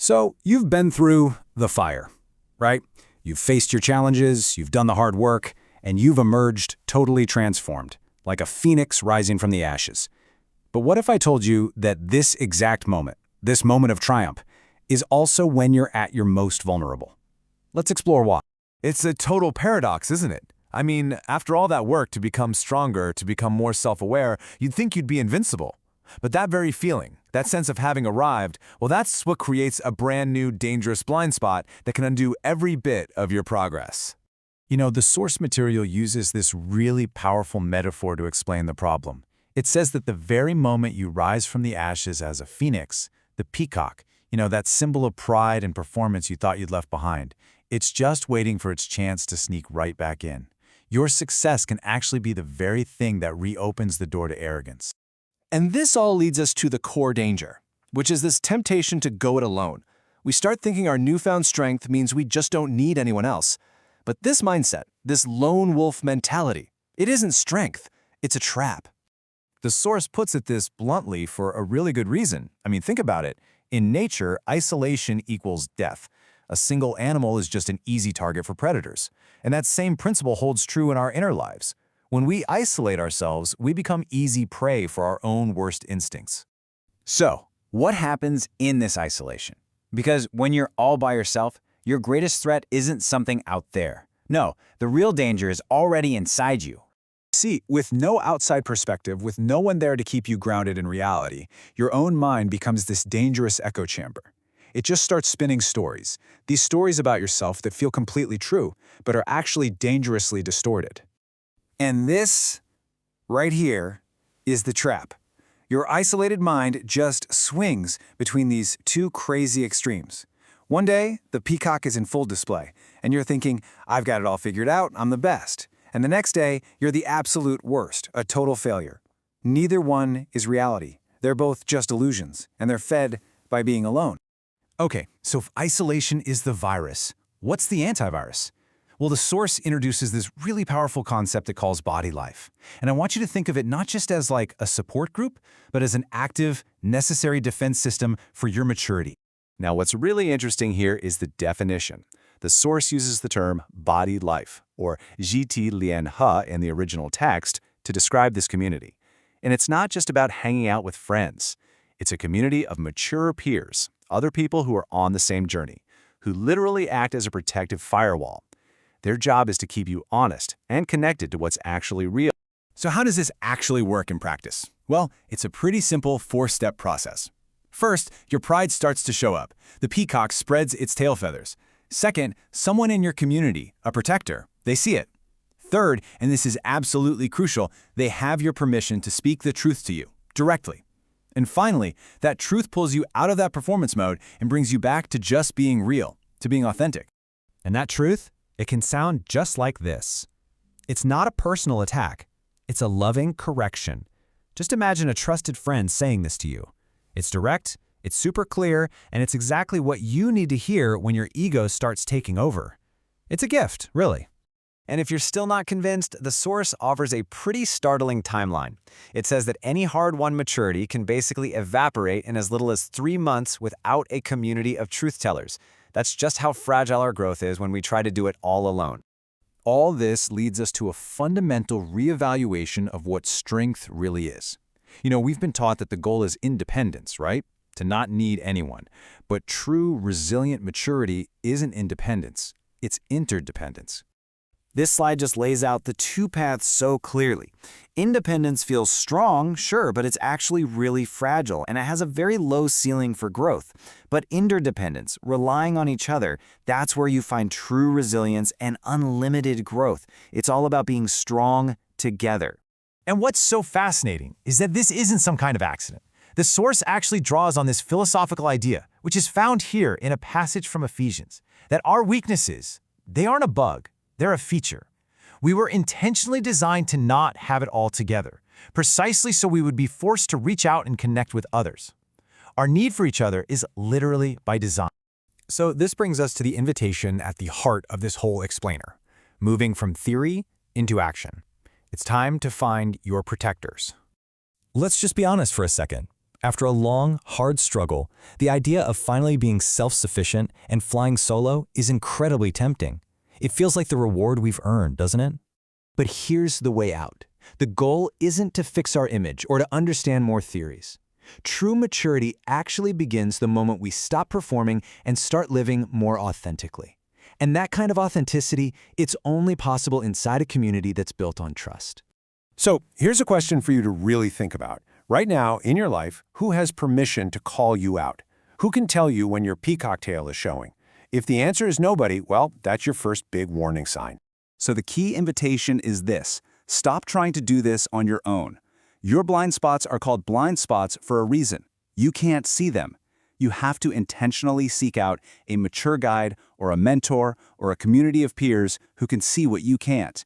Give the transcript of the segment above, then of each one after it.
So, you've been through the fire, right? You've faced your challenges, you've done the hard work, and you've emerged totally transformed, like a phoenix rising from the ashes. But what if I told you that this exact moment, this moment of triumph, is also when you're at your most vulnerable? Let's explore why. It's a total paradox, isn't it? I mean, after all that work to become stronger, to become more self-aware, you'd think you'd be invincible. But that very feeling, that sense of having arrived, well, that's what creates a brand new, dangerous blind spot that can undo every bit of your progress. You know, the source material uses this really powerful metaphor to explain the problem. It says that the very moment you rise from the ashes as a phoenix, the peacock, that symbol of pride and performance you thought you'd left behind, it's just waiting for its chance to sneak right back in. Your success can actually be the very thing that reopens the door to arrogance. And this all leads us to the core danger, which is this temptation to go it alone. We start thinking our newfound strength means we just don't need anyone else. But this mindset, this lone wolf mentality, it isn't strength, it's a trap. The source puts it this bluntly for a really good reason. I mean, think about it. In nature, isolation equals death. A single animal is just an easy target for predators. And that same principle holds true in our inner lives. When we isolate ourselves, we become easy prey for our own worst instincts. So, what happens in this isolation? Because when you're all by yourself, your greatest threat isn't something out there. No, the real danger is already inside you. See, with no outside perspective, with no one there to keep you grounded in reality, your own mind becomes this dangerous echo chamber. It just starts spinning stories, these stories about yourself that feel completely true, but are actually dangerously distorted. And this, right here, is the trap. Your isolated mind just swings between these two crazy extremes. One day, the peacock is in full display, and you're thinking, I've got it all figured out, I'm the best. And the next day, you're the absolute worst, a total failure. Neither one is reality. They're both just illusions, and they're fed by being alone. Okay, so if isolation is the virus, what's the antivirus? Well, the source introduces this really powerful concept it calls body life. And I want you to think of it not just as like a support group, but as an active, necessary defense system for your maturity. Now, what's really interesting here is the definition. The source uses the term body life, or jiti lien ha in the original text, to describe this community. And it's not just about hanging out with friends. It's a community of mature peers, other people who are on the same journey, who literally act as a protective firewall. Their job is to keep you honest and connected to what's actually real. So how does this actually work in practice? Well, it's a pretty simple four-step process. First, your pride starts to show up. The peacock spreads its tail feathers. Second, someone in your community, a protector, they see it. Third, and this is absolutely crucial, they have your permission to speak the truth to you, directly. And finally, that truth pulls you out of that performance mode and brings you back to just being real, to being authentic. And that truth, it can sound just like this. It's not a personal attack. It's a loving correction. Just imagine a trusted friend saying this to you. It's direct, it's super clear, and it's exactly what you need to hear when your ego starts taking over. It's a gift, really. And if you're still not convinced, the source offers a pretty startling timeline. It says that any hard-won maturity can basically evaporate in as little as 3 months without a community of truth-tellers. That's just how fragile our growth is when we try to do it all alone. All this leads us to a fundamental reevaluation of what strength really is. We've been taught that the goal is independence, right? To not need anyone. But true, resilient maturity isn't independence. It's interdependence. This slide just lays out the two paths so clearly. Independence feels strong, sure, but it's actually really fragile, and it has a very low ceiling for growth. But interdependence, relying on each other, that's where you find true resilience and unlimited growth. It's all about being strong together. And what's so fascinating is that this isn't some kind of accident. The source actually draws on this philosophical idea, which is found here in a passage from Ephesians, that our weaknesses, they aren't a bug, they're a feature. We were intentionally designed to not have it all together, precisely so we would be forced to reach out and connect with others. Our need for each other is literally by design. So this brings us to the invitation at the heart of this whole explainer, moving from theory into action. It's time to find your protectors. Let's just be honest for a second. After a long, hard struggle, the idea of finally being self-sufficient and flying solo is incredibly tempting. It feels like the reward we've earned, doesn't it? But here's the way out. The goal isn't to fix our image or to understand more theories. True maturity actually begins the moment we stop performing and start living more authentically. And that kind of authenticity, it's only possible inside a community that's built on trust. So here's a question for you to really think about. Right now, in your life, who has permission to call you out? Who can tell you when your peacock tail is showing? If the answer is nobody, well, that's your first big warning sign. So the key invitation is this: stop trying to do this on your own. Your blind spots are called blind spots for a reason. You can't see them. You have to intentionally seek out a mature guide or a mentor or a community of peers who can see what you can't.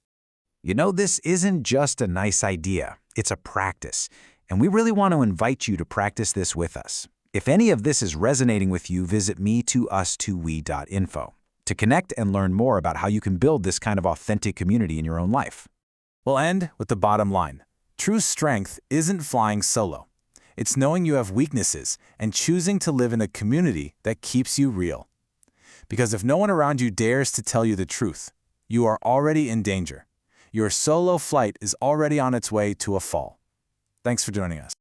You know, this isn't just a nice idea. It's a practice. And we really want to invite you to practice this with us. If any of this is resonating with you, visit me2us2we.info to connect and learn more about how you can build this kind of authentic community in your own life. We'll end with the bottom line. True strength isn't flying solo. It's knowing you have weaknesses and choosing to live in a community that keeps you real. Because if no one around you dares to tell you the truth, you are already in danger. Your solo flight is already on its way to a fall. Thanks for joining us.